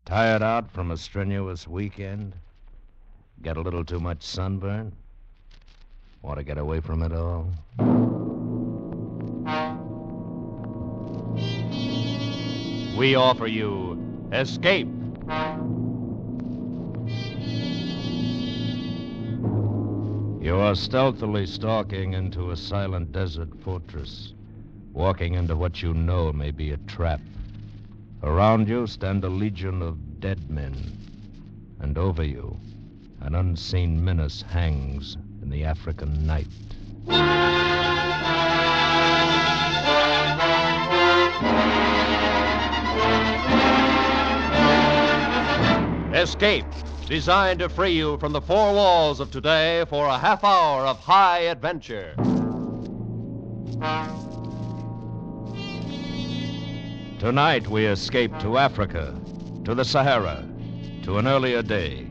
Tired out from a strenuous weekend? Get a little too much sunburn? Want to get away from it all? We offer you Escape. You are stealthily stalking into a silent desert fortress, walking into what you know may be a trap. Around you stand a legion of dead men, and over you, an unseen menace hangs in the African night. Escape, designed to free you from the four walls of today for a half hour of high adventure. Tonight we escape to Africa, to the Sahara, to an earlier day,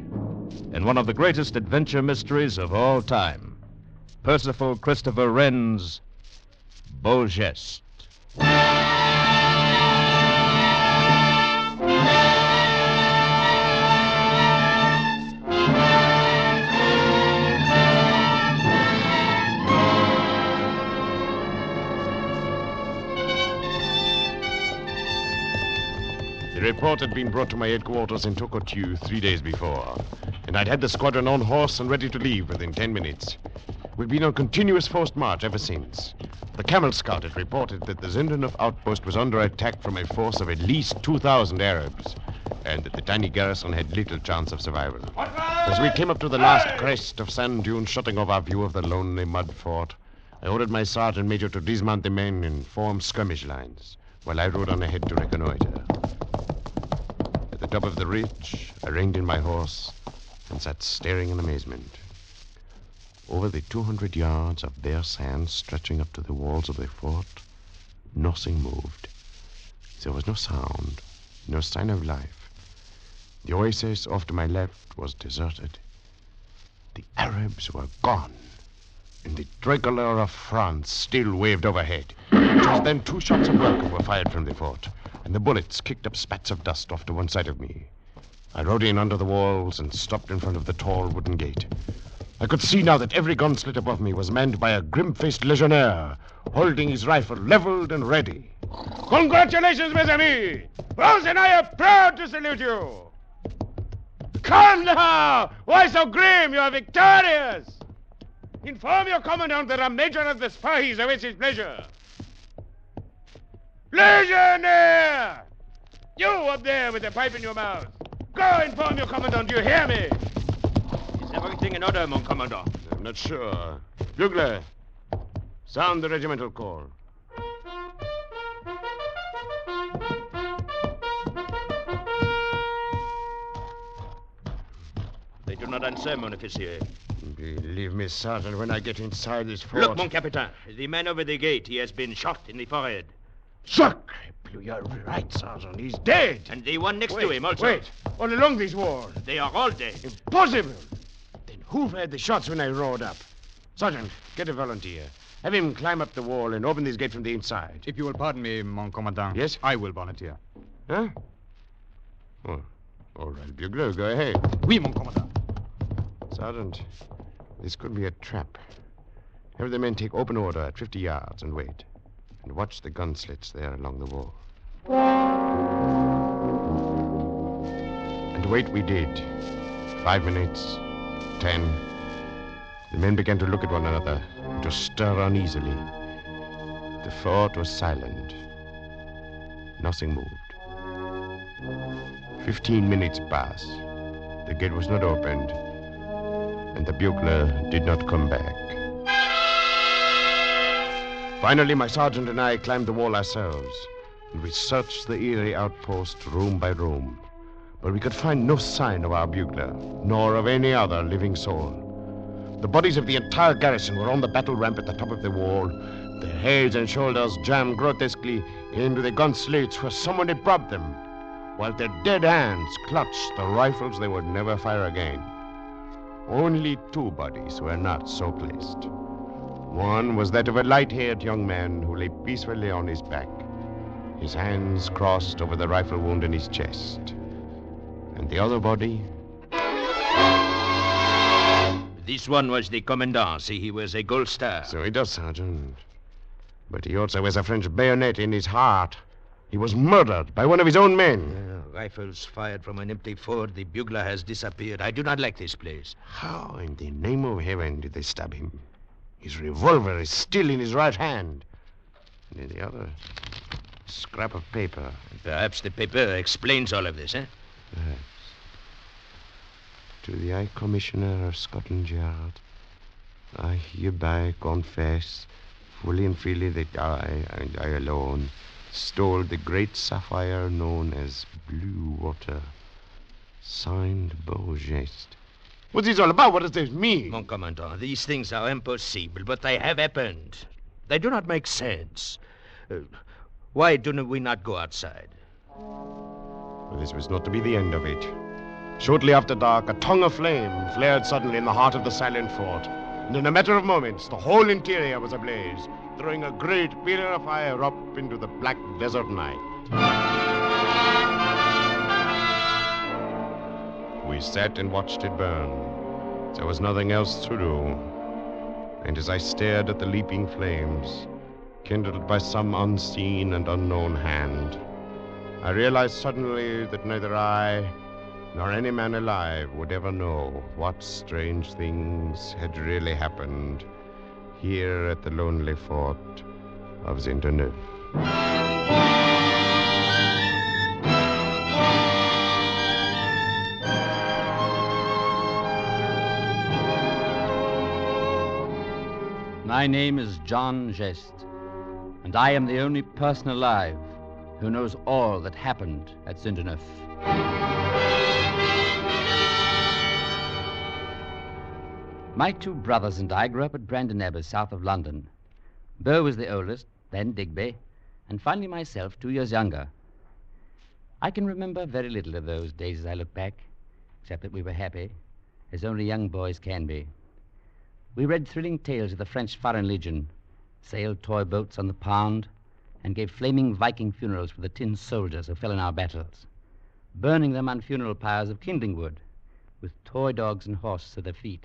in one of the greatest adventure mysteries of all time, Percival Christopher Wren's Beau, Geste. The report had been brought to my headquarters in Tokotu 3 days before, and I'd had the squadron on horse and ready to leave within 10 minutes. We've been on continuous forced march ever since. The Camel Scout had reported that the Zindanov outpost was under attack from a force of at least 2,000 Arabs, and that the tiny garrison had little chance of survival. As we came up to the last crest of sand dunes shutting off our view of the lonely mud fort, I ordered my sergeant major to dismount the men and form skirmish lines, while I rode on ahead to reconnoiter. At the top of the ridge, I reined in my horse and sat staring in amazement. Over the 200 yards of bare sand stretching up to the walls of the fort, nothing moved. There was no sound, no sign of life. The oasis off to my left was deserted. The Arabs were gone, and the tricolor of France still waved overhead. Just then 2 shots of welcome were fired from the fort, and the bullets kicked up spats of dust off to one side of me. I rode in under the walls and stopped in front of the tall wooden gate. I could see now that every gun slit above me was manned by a grim-faced legionnaire, holding his rifle leveled and ready. Congratulations, mes amis! Rose and I are proud to salute you! Come now! Why so grim? You are victorious! Inform your commandant that a major of the spies awaits his pleasure. Legionnaire! You up there with the pipe in your mouth. Go inform your commandant, you hear me? Is everything in order, mon commandant? I'm not sure. Bugler, sound the regimental call. They do not answer, mon officier. Believe me, Sergeant, when I get inside this fort... Look, mon capitaine. The man over the gate, he has been shot in the forehead. Sacre bleu, you're right, Sergeant. He's dead. And the one next to him also. Wait. All along these walls. They are all dead. Impossible. Then who fired the shots when I rode up? Sergeant, get a volunteer. Have him climb up the wall and open this gate from the inside. If you will pardon me, mon commandant. Yes? I will volunteer. Huh? Oh, all right, Bugler, go ahead. Oui, mon commandant. Sergeant, this could be a trap. Have the men take open order at 50 yards and wait. And watch the gun slits there along the wall. And wait we did. 5 minutes, 10. The men began to look at one another and to stir uneasily. The fort was silent. Nothing moved. 15 minutes passed. The gate was not opened, and the bugler did not come back. Finally, my sergeant and I climbed the wall ourselves, and we searched the eerie outpost room by room. But we could find no sign of our bugler, nor of any other living soul. The bodies of the entire garrison were on the battle ramp at the top of the wall, their heads and shoulders jammed grotesquely into the gun slits where someone had propped them, while their dead hands clutched the rifles they would never fire again. Only 2 bodies were not so placed. One was that of a light-haired young man who lay peacefully on his back, his hands crossed over the rifle wound in his chest. And the other body? This one was the commandant. See, he wears a gold star. So he does, Sergeant. But he also wears a French bayonet in his heart. He was murdered by one of his own men. Rifles fired from an empty fort. The bugler has disappeared. I do not like this place. How in the name of heaven did they stab him? His revolver is still in his right hand. And in the other, a scrap of paper. Perhaps the paper explains all of this, eh? Perhaps. To the High Commissioner of Scotland Yard, I hereby confess fully and freely that I, and I alone, stole the great sapphire known as Blue Water. Signed, Beau, Geste. What's this all about? What does this mean? Mon commandant, these things are impossible, but they have happened. They do not make sense. Why do we not go outside? Well, this was not to be the end of it. Shortly after dark, a tongue of flame flared suddenly in the heart of the silent fort. And in a matter of moments, the whole interior was ablaze, throwing a great pillar of fire up into the black desert night. We sat and watched it burn. There was nothing else to do. And as I stared at the leaping flames, kindled by some unseen and unknown hand, I realized suddenly that neither I nor any man alive would ever know what strange things had really happened here at the lonely fort of Zinterneuf. My name is John Geste, and I am the only person alive who knows all that happened at Zinterneuf. My two brothers and I grew up at Brandon Abbey, south of London. Beau was the oldest, then Digby, and finally myself, 2 years younger. I can remember very little of those days as I look back, except that we were happy, as only young boys can be. We read thrilling tales of the French Foreign Legion, sailed toy boats on the Pound, and gave flaming Viking funerals for the tin soldiers who fell in our battles, burning them on funeral pyres of kindling wood, with toy dogs and horses at their feet,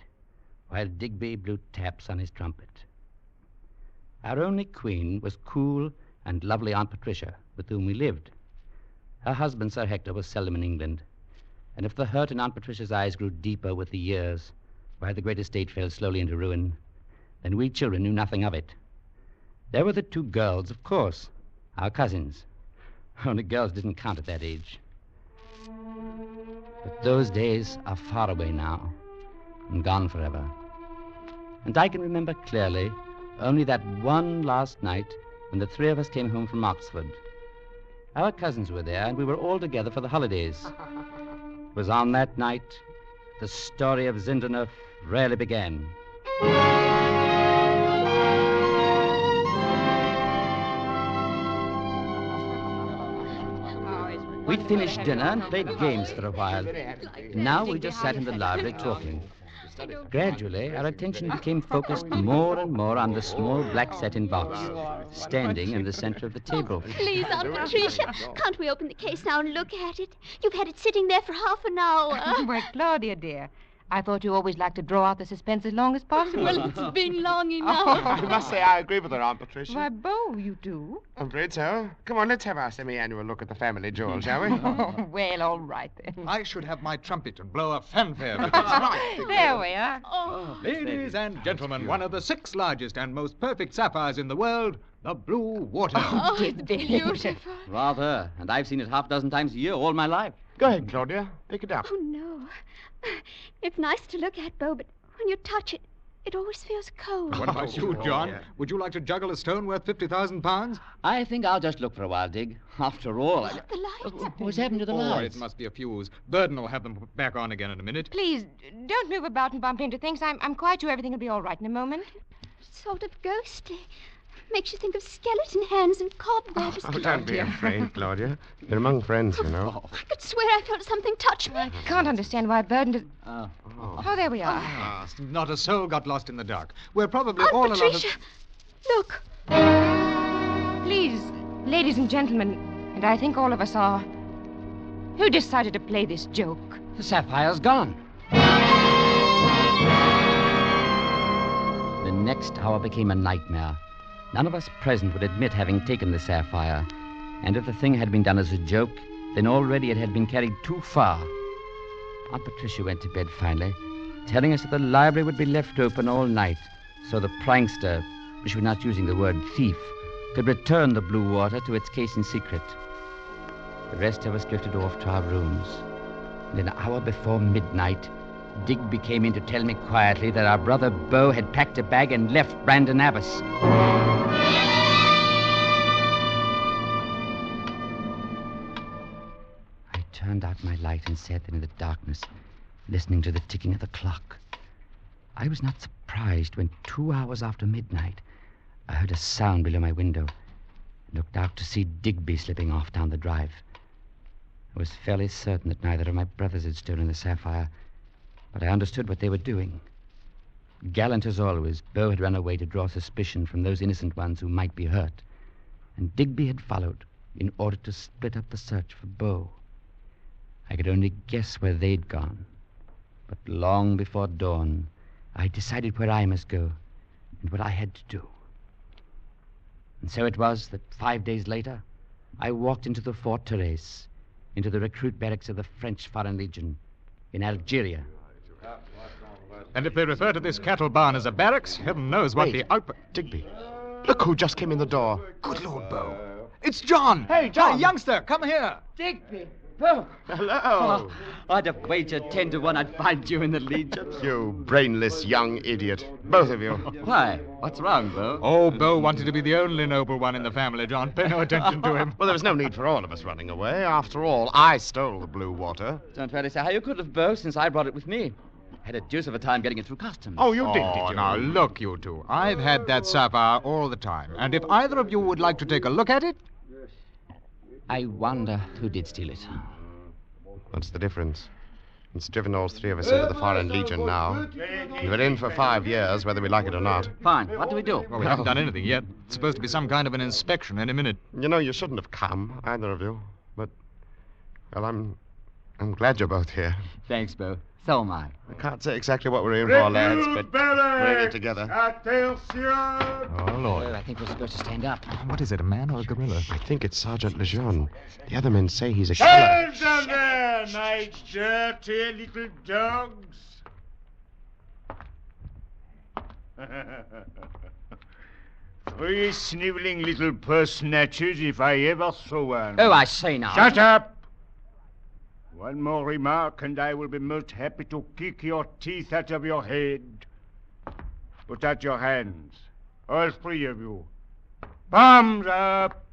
while Digby blew taps on his trumpet. Our only queen was cool and lovely Aunt Patricia, with whom we lived. Her husband, Sir Hector, was seldom in England, and if the hurt in Aunt Patricia's eyes grew deeper with the years, while the great estate fell slowly into ruin, then we children knew nothing of it. There were the two girls, of course, our cousins. Only girls didn't count at that age. But those days are far away now, and gone forever. And I can remember clearly only that one last night when the three of us came home from Oxford. Our cousins were there, and we were all together for the holidays. It was on that night the story of Zinterneuf really began. We'd finished dinner and played games for a while. Now we just sat in the library talking. Gradually, our attention became focused more and more on the small black satin box, standing in the center of the table. Please, Aunt Patricia, can't we open the case now and look at it? You've had it sitting there for half an hour. Well, Claudia, dear, I thought you always liked to draw out the suspense as long as possible. Well, it's been long enough. I must say I agree with her, Aunt Patricia. Why, Beau, you do? I'm afraid so. Come on, let's have our semi-annual look at the family jewel, shall we? Oh, well, all right then. I should have my trumpet and blow a fanfare. There we are. Oh, Ladies and gentlemen, one of the 6 largest and most perfect sapphires in the world, the Blue Water. oh, It's it's beautiful. beautiful. Rather, and I've seen it half a dozen times a year all my life. Go ahead, Claudia. Pick it up. Oh, no. It's nice to look at, Beau, but when you touch it, it always feels cold. What about you, John? Would you like to juggle a stone worth 50,000 pounds? I think I'll just look for a while, Dig. After all, The lights. what's happened to the Oh, lights? it must be a fuse. Burden will have them put back on again in a minute. Please, don't move about and bump into things. I'm quite sure everything will be all right in a moment. Sort of ghostly. Makes you think of skeleton hands and cobwebs. Oh, don't be afraid, Claudia. They're among friends, you know. I could swear I felt something touch me. I can't understand why Burden does... Oh. Oh, there we are. Ah, not a soul got lost in the dark. We're probably Aunt all Patricia, a lot look. Please, ladies and gentlemen, and I think all of us are... Who decided to play this joke? The sapphire's gone. The next hour became a nightmare. None of us present would admit having taken the sapphire. And if the thing had been done as a joke, then already it had been carried too far. Aunt Patricia went to bed finally, telling us that the library would be left open all night, so the prankster, she was not using the word thief, could return the blue water to its case in secret. The rest of us drifted off to our rooms. And an hour before midnight, Digby came in to tell me quietly that our brother Beau had packed a bag and left Brandon Abbas. I turned out my light and sat there in the darkness, listening to the ticking of the clock. I was not surprised when 2 hours after midnight, I heard a sound below my window and looked out to see Digby slipping off down the drive. I was fairly certain that neither of my brothers had stolen the sapphire, but I understood what they were doing. Gallant as always, Beau had run away to draw suspicion from those innocent ones who might be hurt, and Digby had followed in order to split up the search for Beau. I could only guess where they'd gone, but long before dawn, I decided where I must go and what I had to do. And so it was that 5 days later, I walked into the Fort Thérèse, into the recruit barracks of the French Foreign Legion in Algeria. And if they refer to this cattle barn as a barracks, heaven knows what Wait. the... Digby, look who just came in the door. Good Lord, Beau. It's John. Hey, John. Youngster, come here. Digby! Beau! Hello. I'd have wagered 10 to 1 I'd find you in the Legion. You brainless young idiot. Both of you. Why? What's wrong, Beau? Oh, Beau wanted to be the only noble one in the family, John. Pay no attention to him. Well, there was no need for all of us running away. After all, I stole the blue water. Don't really say how you could have, Beau, since I brought it with me. Had a deuce of a time getting it through customs. Oh, you did Oh, you? now, look, you two. I've had that sapphire all the time. And if either of you would like to take a look at it... I wonder who did steal it. What's the difference? It's driven all three of us into the Foreign Legion now. And we're in for 5 years, whether we like it or not. Fine. What do we do? Well, we haven't done anything yet. It's supposed to be some kind of an inspection any minute. You know, you shouldn't have come, either of you. But, well, I'm glad you're both here. Thanks, Beau. So am I. I can't say exactly what we're in for, lads, but we're in it together. Oh, Lord. I think we're supposed to stand up. What is it, a man or a gorilla? I think it's Sergeant Lejeune. The other men say he's a killer. Stand down there, my dirty little dogs. Three sniveling little purse snatchers if I ever saw one. Oh, I say now. Shut up! One more remark, and I will be most happy to kick your teeth out of your head. Put out your hands, all three of you. Palms up!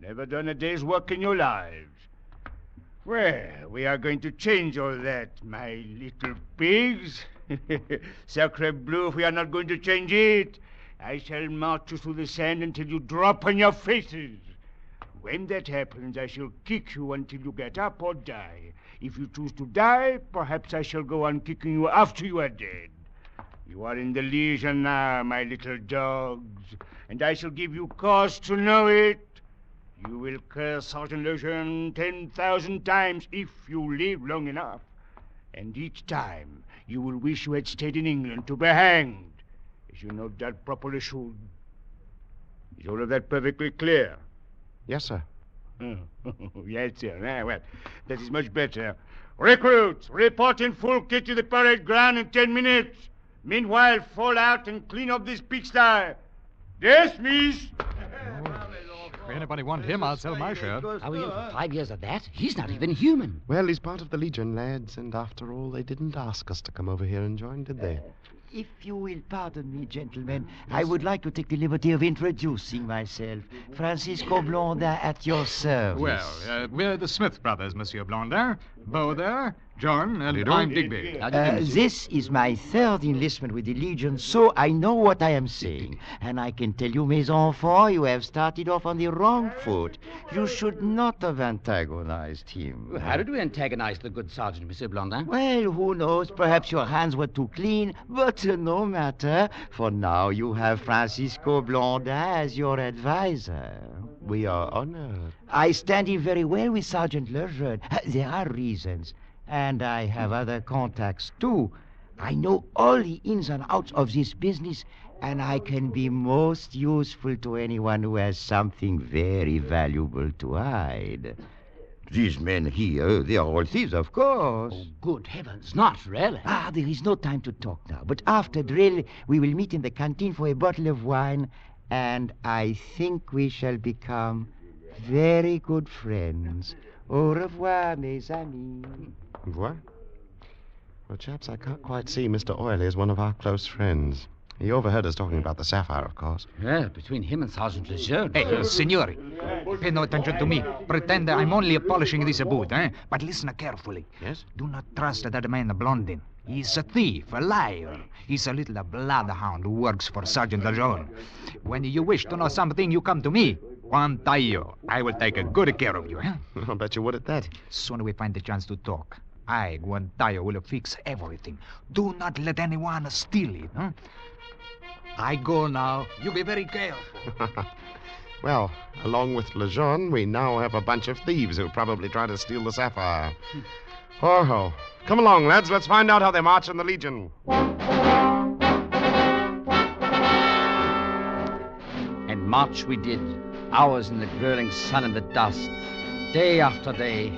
Never done a day's work in your lives. Well, we are going to change all that, my little pigs. Sacre bleu, if we are not going to change it, I shall march you through the sand until you drop on your faces. When that happens, I shall kick you until you get up or die. If you choose to die, perhaps I shall go on kicking you after you are dead. You are in the Legion now, my little dogs, and I shall give you cause to know it. You will curse Sergeant Lejeune 10,000 times if you live long enough. And each time you will wish you had stayed in England to be hanged, as you no doubt properly should. Is all of that perfectly clear? Yes, sir. Oh, yes, sir. Well, that is much better. Recruits, report in full kit to the parade ground in 10 minutes. Meanwhile, fall out and clean up this pigsty. Dismiss. If anybody want him, I'll sell my share. Are we in for 5 years of that? He's not even human. Well, he's part of the Legion, lads, and after all, they didn't ask us to come over here and join, did they? If you will pardon me, gentlemen, I would like to take the liberty of introducing myself. Francisco Blondin at your service. Well, we're the Smith brothers, Monsieur Blondin. Beau there, John, and you do? I'm Digby. This is my third enlistment with the Legion, so I know what I am saying. And I can tell you, mes enfants, you have started off on the wrong foot. You should not have antagonized him. How did we antagonize the good sergeant, Monsieur Blondin? Well, who knows? Perhaps your hands were too clean, but no matter. For now, you have Francisco Blondin as your advisor. We are honored. I stand in very well with Sergeant Lejeune. There are reasons. And I have other contacts, too. I know all the ins and outs of this business, and I can be most useful to anyone who has something very valuable to hide. These men here, they are all thieves, of course. Oh, good heavens, not really. There is no time to talk now. But after drill, we will meet in the canteen for a bottle of wine, and I think we shall become very good friends. Au revoir, mes amis. What? Well, chaps, I can't quite see Mr. Oily as one of our close friends. He overheard us talking about the sapphire, of course. Well, between him and Sergeant Lejeune. Hey, signori, pay no attention to me. Pretend I'm only polishing this boot, eh? But listen carefully. Yes? Do not trust that man Blondin. He's a thief, a liar. He's a little bloodhound who works for Sergeant Lejeune. When you wish to know something, you come to me. Juan Tayo. I will take good care of you, eh? I'll bet you would at that. Soon we find the chance to talk. I, Juan Tayo, will fix everything. Do not let anyone steal it, huh? I go now. You be very careful. Well, along with Lejeune, we now have a bunch of thieves who'll probably try to steal the sapphire. Ho-ho. Come along, lads. Let's find out how they march in the Legion. And march we did, hours in the grilling sun and the dust, day after day.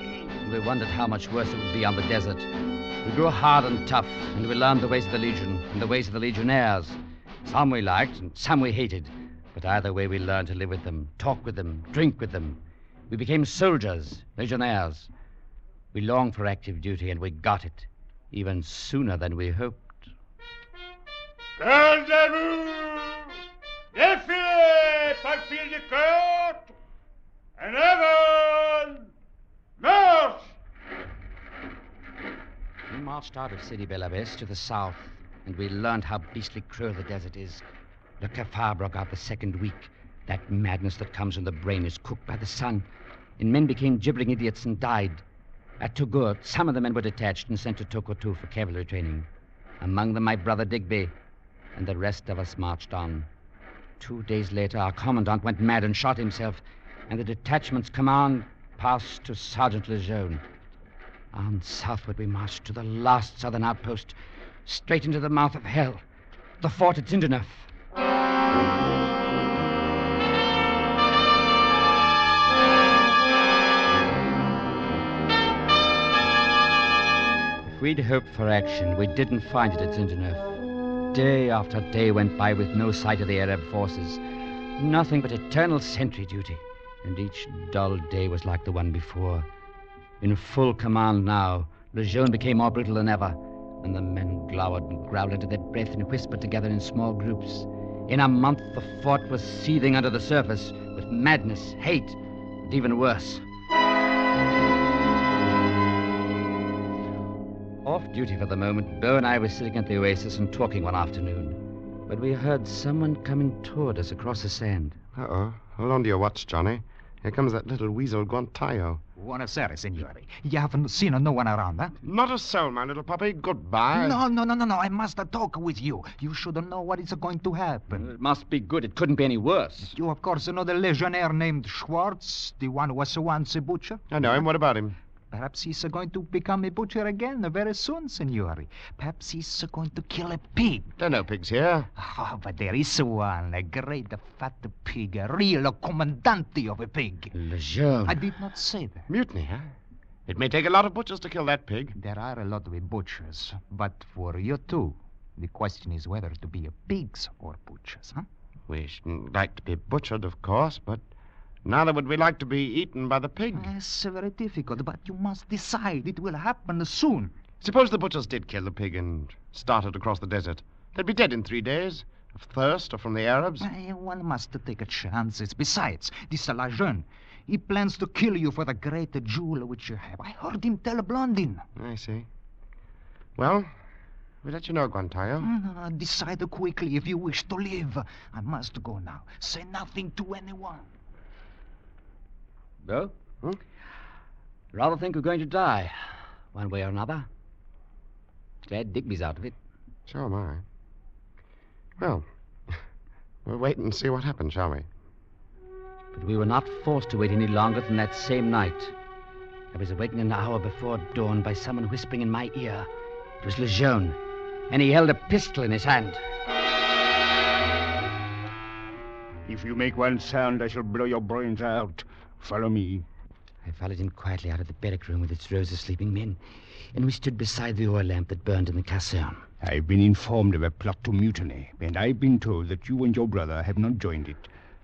We wondered how much worse it would be on the desert. We grew hard and tough, and we learned the ways of the Legion and the ways of the Legionnaires. Some we liked, and some we hated. But either way, we learned to live with them, talk with them, drink with them. We became soldiers, Legionnaires. We longed for active duty, and we got it, even sooner than we hoped. Gardez-vous! Défilez par fil de côte! And avant! March! We marched out of Sidi Bel Abbes to the south, and we learned how beastly cruel the desert is. Le cafard broke out the second week. That madness that comes when the brain is cooked by the sun. And men became gibbering idiots and died. At Togourt, some of the men were detached and sent to Tokotu for cavalry training. Among them, my brother Digby, and the rest of us marched on. 2 days later, our commandant went mad and shot himself, and the detachment's command passed to Sergeant Lejeune. On southward, we marched to the last southern outpost, straight into the mouth of hell, the fort at Tinderneuf. If we'd hoped for action, we didn't find it at Tinderneuf. Day after day went by with no sight of the Arab forces. Nothing but eternal sentry duty. And each dull day was like the one before. In full command now, Lejeune became more brutal than ever, and the men glowered and growled into their breath and whispered together in small groups. In a month, the fort was seething under the surface with madness, hate, and even worse. Off duty for the moment, Beau and I were sitting at the oasis and talking one afternoon, when we heard someone coming toward us across the sand. Uh-oh. Hold on to your watch, Johnny. Here comes that little weasel Guantayo. Buonasera, signori. You haven't seen no one around, huh? Not a soul, my little puppy. Goodbye. No. I must talk with you. You should know what is going to happen. It must be good. It couldn't be any worse. You, of course, know the legionnaire named Schwartz, the one who was once a butcher? I know him. What about him? Perhaps he's going to become a butcher again very soon, signori. Perhaps he's going to kill a pig. There are no pigs here. Oh, but there is one, a great fat pig, a real commandante of a pig. Lejeune. I did not say that. Mutiny, huh? It may take a lot of butchers to kill that pig. There are a lot of butchers, but for you too, the question is whether to be a pigs or butchers, huh? We shouldn't like to be butchered, of course, but neither would we like to be eaten by the pig. It's very difficult, but you must decide. It will happen soon. Suppose the butchers did kill the pig and started across the desert. They'd be dead in 3 days, of thirst or from the Arabs. One must take chances. Besides, this Lejeune, He plans to kill you for the great jewel which you have. I heard him tell Blondin. I see. Well, we'll let you know, Guantayo. No, decide quickly if you wish to live. I must go now. Say nothing to anyone. Beau? Rather think we're going to die, one way or another. Glad Digby's out of it. So am I. Well, we'll wait and see what happens, shall we? But we were not forced to wait any longer than that same night. I was awakened an hour before dawn by someone whispering in my ear. It was Lejeune, and he held a pistol in his hand. If you make one sound, I shall blow your brains out. Follow me. I followed him quietly out of the barrack room with its rows of sleeping men, and we stood beside the oil lamp that burned in the caserne. I've been informed of a plot to mutiny, and I've been told that you and your brother have not joined it.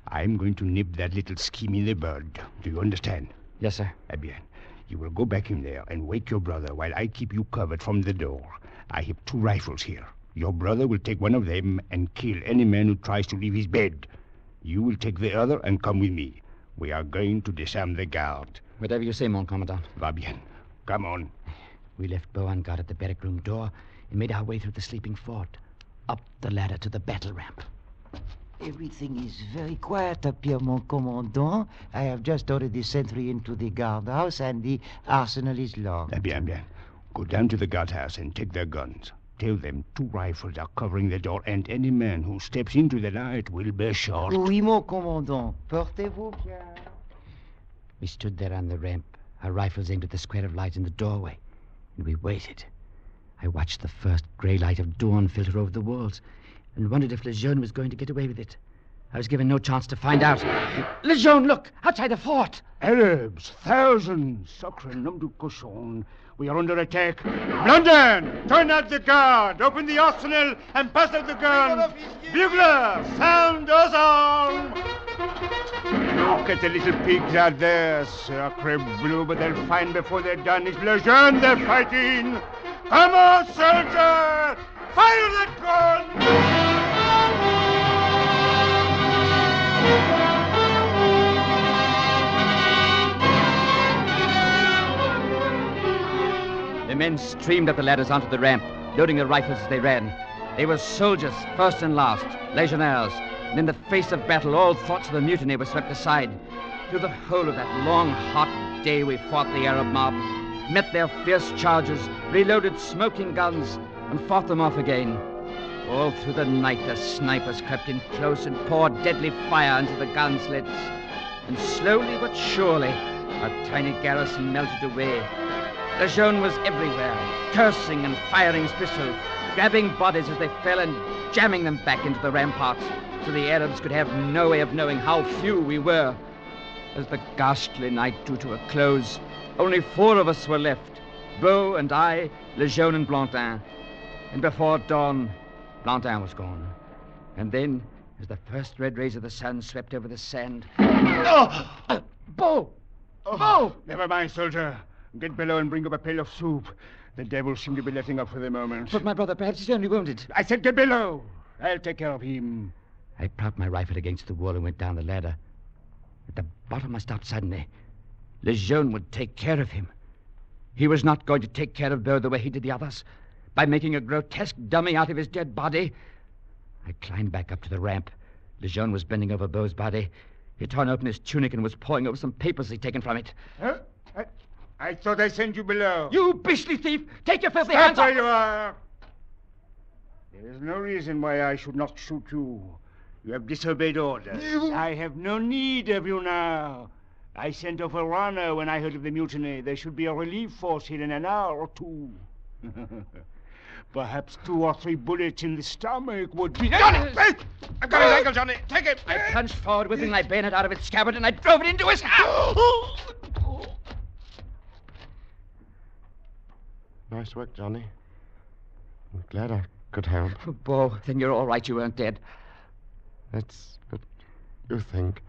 I'm going to nip that little scheme in the bud. Do you understand? Yes, sir. Eh bien. You will go back in there and wake your brother while I keep you covered from the door. I have 2 rifles here. Your brother will take one of them and kill any man who tries to leave his bed. You will take the other and come with me. We are going to disarm the guard. Whatever you say, mon commandant. Va bien. Come on. We left Beau on guard at the barrack room door and made our way through the sleeping fort, up the ladder to the battle ramp. Everything is very quiet up here, mon commandant. I have just ordered the sentry into the guardhouse, and the arsenal is locked. Eh bien, bien. Go down to the guardhouse and take their guns. Tell them 2 rifles are covering the door, and any man who steps into the light will be shot. Oui, mon commandant. Portez-vous bien. We stood there on the ramp, our rifles aimed at the square of light in the doorway, and we waited. I watched the first grey light of dawn filter over the walls and wondered if Lejeune was going to get away with it. I was given no chance to find out. Lejeune, look! Outside the fort! Arabs, thousands. Sacre nom du cochon. We are under attack. London, turn out the guard. Open the arsenal and pass out the guns. Bugler, sound us all. Look at the little pigs out there. Sacre bleu, but they'll find before they're done it's Lejeune they're fighting. Come on, soldier! Fire that gun! The men streamed up the ladders onto the ramp, loading their rifles as they ran. They were soldiers, first and last, legionnaires, and in the face of battle, all thoughts of the mutiny were swept aside. Through the whole of that long, hot day, we fought the Arab mob, met their fierce charges, reloaded smoking guns, and fought them off again. All through the night, the snipers crept in close and poured deadly fire into the gun slits. And slowly but surely, our tiny garrison melted away. Lejeune was everywhere, cursing and firing his pistol, grabbing bodies as they fell and jamming them back into the ramparts, so the Arabs could have no way of knowing how few we were. As the ghastly night drew to a close, only 4 of us were left, Beau and I, Lejeune and Blantin. And before dawn, Blantin was gone. And then, as the first red rays of the sun swept over the sand... Oh! Beau! Beau! Never mind, soldier. Get below and bring up a pail of soup. The devil seemed to be letting up for the moment. But my brother, perhaps he's only wounded. I said get below. I'll take care of him. I propped my rifle against the wall and went down the ladder. At the bottom, I stopped suddenly. Lejeune would take care of him. He was not going to take care of Beau the way he did the others, by making a grotesque dummy out of his dead body. I climbed back up to the ramp. Lejeune was bending over Beau's body. He had torn open his tunic and was poring over some papers he'd taken from it. Huh? I thought I sent you below. You beastly thief! Take your filthy Stop hands off! where you are! There is no reason why I should not shoot you. You have disobeyed orders. I have no need of you now. I sent off a runner when I heard of the mutiny. There should be a relief force here in an hour or 2. Perhaps 2 or 3 bullets in the stomach would be... Johnny! I've got his ankle, Johnny. Take him. I plunged forward, whipping my bayonet out of its scabbard, and I drove it into his house. Nice work, Johnny. I'm glad I could help. Oh, Beau, then you're all right. You weren't dead. That's what you think,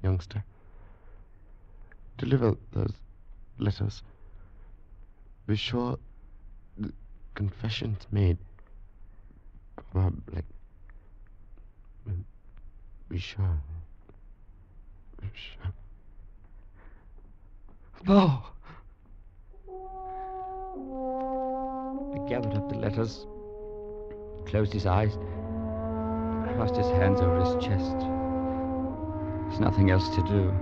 youngster. Deliver those letters. Be sure the confession's made public. Be sure. Be sure. Beau. I gathered up the letters, closed his eyes, crossed his hands over his chest. There's nothing else to do.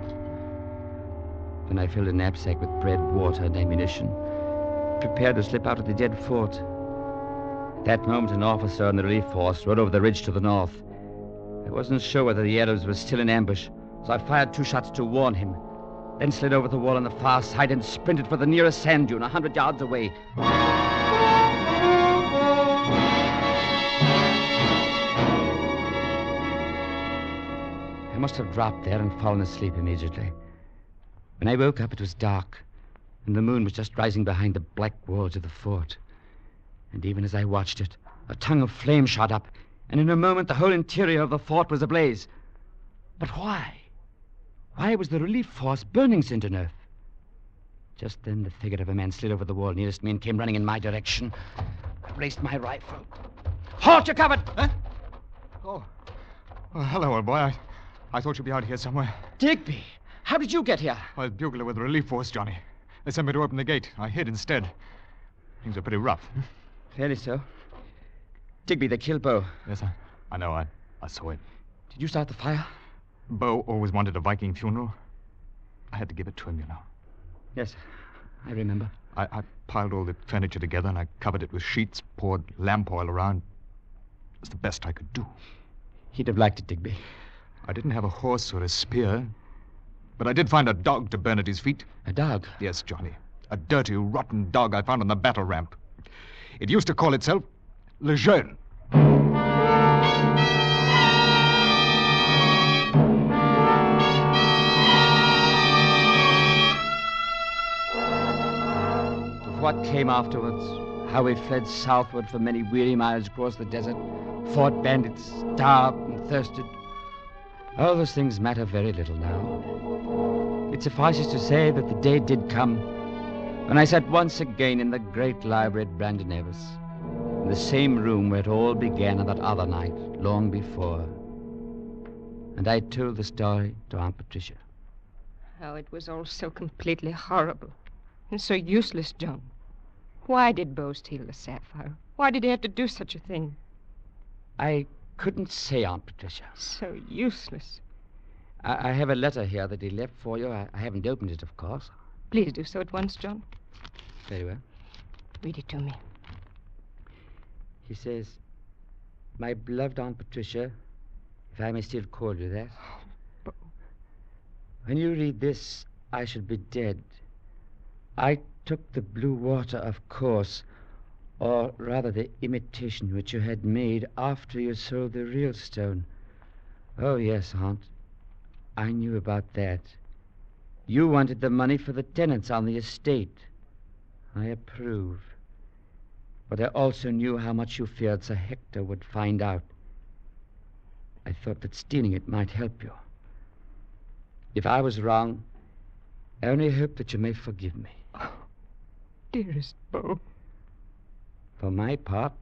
Then I filled a knapsack with bread, water, and ammunition, prepared to slip out of the dead fort. At that moment, an officer in the relief force rode over the ridge to the north. I wasn't sure whether the Arabs were still in ambush, so I fired 2 shots to warn him, then slid over the wall on the far side and sprinted for the nearest sand dune 100 yards away. I must have dropped there and fallen asleep immediately. When I woke up, it was dark, and the moon was just rising behind the black walls of the fort. And even as I watched it, a tongue of flame shot up, and in a moment the whole interior of the fort was ablaze. But why? Why was the relief force burning Saint-Denis? Just then the figure of a man slid over the wall nearest me and came running in my direction. I raised my rifle. Halt, you're covered! Huh? Oh, hello, old boy. I thought you'd be out here somewhere. Digby, how did you get here? I was bugler with the relief force, Johnny. They sent me to open the gate. I hid instead. Things are pretty rough. Fairly so. Digby, they killed Beau. Yes, I know. I saw it. Did you start the fire? Beau always wanted a Viking funeral. I had to give it to him, you know. Yes, I remember. I piled all the furniture together and I covered it with sheets, poured lamp oil around. It was the best I could do. He'd have liked it, Digby. I didn't have a horse or a spear, but I did find a dog to burn at his feet. A dog? Yes, Johnny. A dirty, rotten dog I found on the battle ramp. It used to call itself Le Jeune. What came afterwards, how we fled southward for many weary miles across the desert, fought bandits, starved and thirsted. All those things matter very little now. It suffices to say that the day did come when I sat once again in the great library at Brandon Nevis, in the same room where it all began on that other night, long before. And I told the story to Aunt Patricia. Oh, it was all so completely horrible and so useless, John. Why did Beau steal the sapphire? Why did he have to do such a thing? I couldn't say, Aunt Patricia. So useless. I have a letter here that he left for you. I haven't opened it, of course. Please do so at once, John. Very well. Read it to me. He says, "My beloved Aunt Patricia, if I may still call you that. Beau. When you read this, I should be dead. I took the blue water, of course, or rather the imitation which you had made after you sold the real stone. Oh, yes, Aunt. I knew about that. You wanted the money for the tenants on the estate. I approve. But I also knew how much you feared Sir Hector would find out. I thought that stealing it might help you. If I was wrong, I only hope that you may forgive me. Oh, dearest Beau. For my part,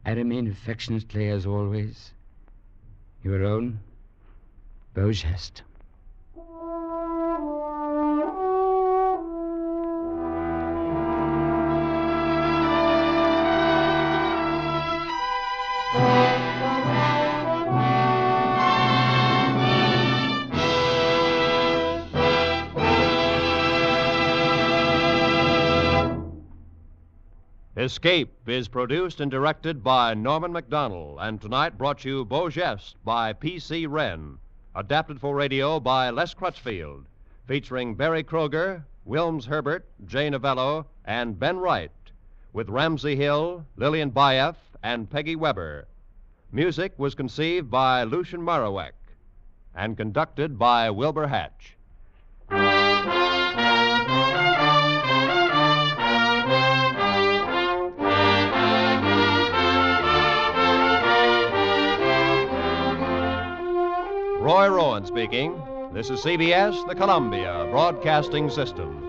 I remain affectionately, as always, your own Beau Geste. Escape is produced and directed by Norman MacDonald, and tonight brought you Beau Geste by P.C. Wren, adapted for radio by Les Crutchfield, featuring Barry Kroger, Wilms Herbert, Jay Novello, and Ben Wright, with Ramsey Hill, Lillian Bayef, and Peggy Weber. Music was conceived by Lucien Morawek and conducted by Wilbur Hatch. Roy Rowan speaking. This is CBS, the Columbia Broadcasting System.